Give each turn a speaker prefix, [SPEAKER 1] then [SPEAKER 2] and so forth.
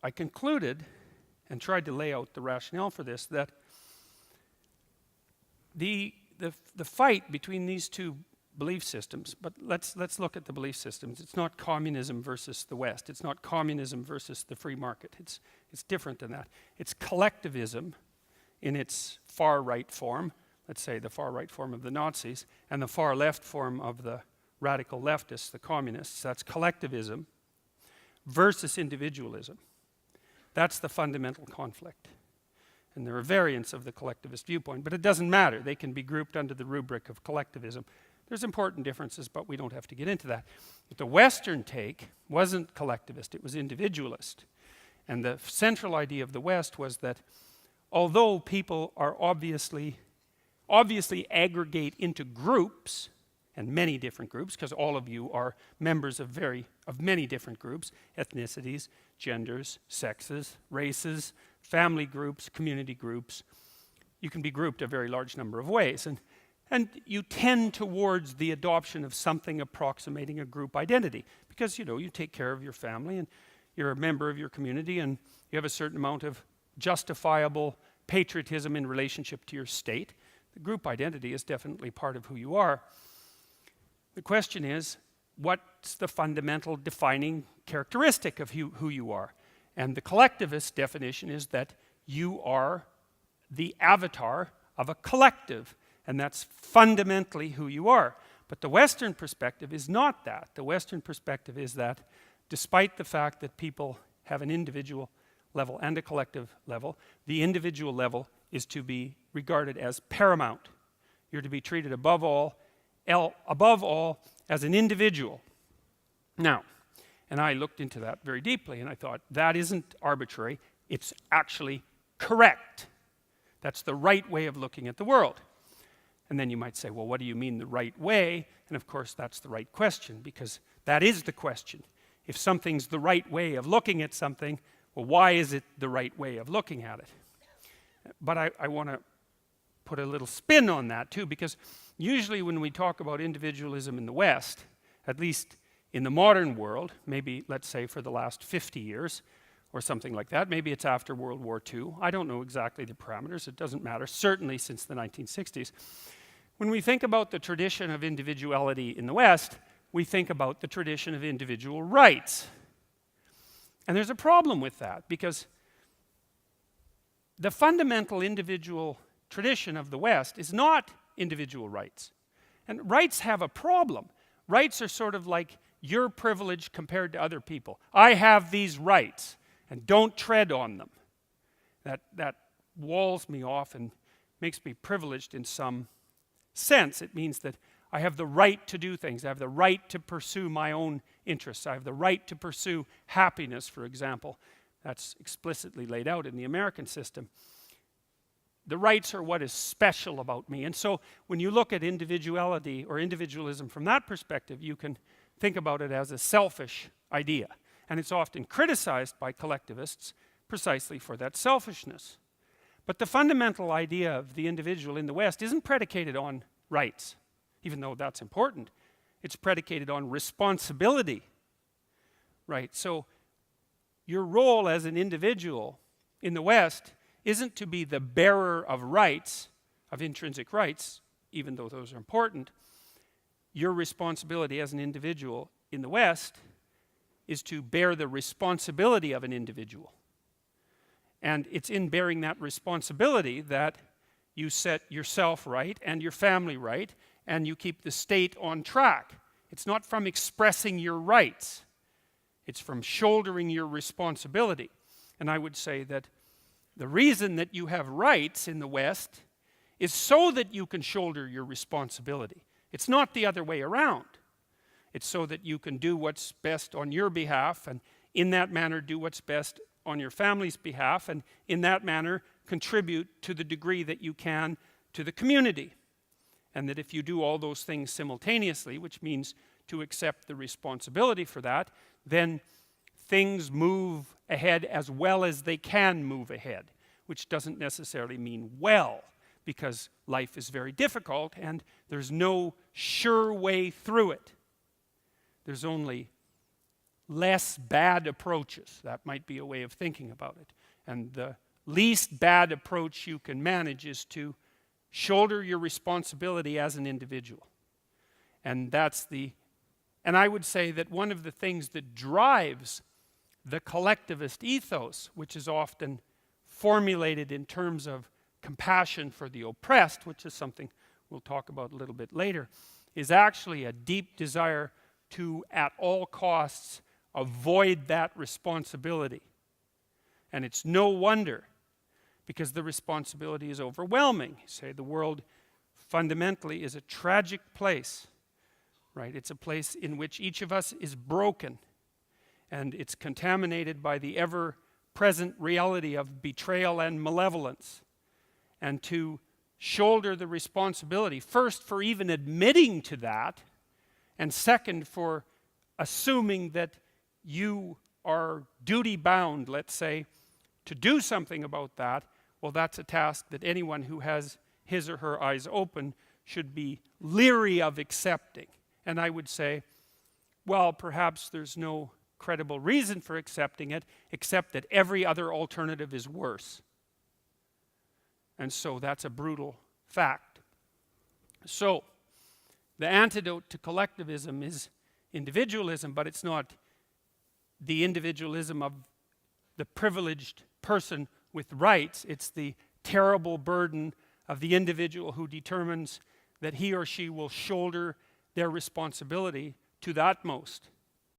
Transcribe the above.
[SPEAKER 1] I concluded and tried to lay out the rationale for this, that the fight between these two belief systems, but let's look at the belief systems. It's not communism versus the West. It's not communism versus the free market. It's different than that. It's collectivism in its far right form, let's say the far right form of the Nazis, and the far left form of the radical leftists, the communists. That's collectivism versus individualism. That's the fundamental conflict. And there are variants of the collectivist viewpoint, but it doesn't matter. They can be grouped under the rubric of collectivism. There's important differences, but we don't have to get into that. But the Western take wasn't collectivist, it was individualist. And the central idea of the West was that although people are obviously aggregate into groups, and many different groups, because all of you are members of many different groups, ethnicities, genders, sexes, races, family groups, community groups. You can be grouped a very large number of ways. And you tend towards the adoption of something approximating a group identity, because you take care of your family and you're a member of your community and you have a certain amount of justifiable patriotism in relationship to your state. The group identity is definitely part of who you are. The question is, what's the fundamental defining characteristic of who you are? And the collectivist definition is that you are the avatar of a collective, and that's fundamentally who you are. But the Western perspective is not that. The Western perspective is that despite the fact that people have an individual level and a collective level, the individual level is to be regarded as paramount. You're to be treated above all as an individual. Now, and I looked into that very deeply and I thought, that isn't arbitrary, it's actually correct. That's the right way of looking at the world. And then you might say, well, what do you mean the right way? And of course, that's the right question, because that is the question. If something's the right way of looking at something, well, why is it the right way of looking at it? But I want to put a little spin on that too, because usually when we talk about individualism in the West, at least in the modern world, maybe let's say for the last 50 years or something like that, maybe it's after World War II, I don't know exactly the parameters, it doesn't matter, certainly since the 1960s. When we think about the tradition of individuality in the West, we think about the tradition of individual rights. And there's a problem with that, because the fundamental individual tradition of the West is not individual rights. And rights have a problem. Rights are sort of like your privilege compared to other people. I have these rights, and don't tread on them. That walls me off and makes me privileged in some sense. It means that I have the right to do things. I have the right to pursue my own interests. I have the right to pursue happiness, for example. That's explicitly laid out in the American system. The rights are what is special about me. And so when you look at individuality or individualism from that perspective, you can think about it as a selfish idea. And it's often criticized by collectivists precisely for that selfishness. But the fundamental idea of the individual in the West isn't predicated on rights, even though that's important. It's predicated on responsibility. Right? So your role as an individual in the West isn't to be the bearer of rights, of intrinsic rights, even though those are important. Your responsibility as an individual in the West is to bear the responsibility of an individual. And it's in bearing that responsibility that you set yourself right and your family right, and you keep the state on track. It's not from expressing your rights. It's from shouldering your responsibility. And I would say that the reason that you have rights in the West is so that you can shoulder your responsibility. It's not the other way around. It's so that you can do what's best on your behalf, and in that manner do what's best on your family's behalf, and in that manner contribute to the degree that you can to the community. And that if you do all those things simultaneously, which means to accept the responsibility for that, then things move ahead as well as they can move ahead, which doesn't necessarily mean well, because life is very difficult and there's no sure way through it. There's only less bad approaches. That might be a way of thinking about it. And the least bad approach you can manage is to shoulder your responsibility as an individual. And and I would say that one of the things that drives the collectivist ethos, which is often formulated in terms of compassion for the oppressed, which is something we'll talk about a little bit later, is actually a deep desire to, at all costs, avoid that responsibility. And it's no wonder, because the responsibility is overwhelming. Say the world fundamentally is a tragic place, right? It's a place in which each of us is broken, and it's contaminated by the ever-present reality of betrayal and malevolence. And to shoulder the responsibility, first for even admitting to that, and second for assuming that you are duty-bound, let's say, to do something about that, well, that's a task that anyone who has his or her eyes open should be leery of accepting. And I would say, well, perhaps there's no credible reason for accepting it, except that every other alternative is worse. And so that's a brutal fact. So, the antidote to collectivism is individualism, but it's not the individualism of the privileged person with rights. It's the terrible burden of the individual who determines that he or she will shoulder their responsibility to the utmost.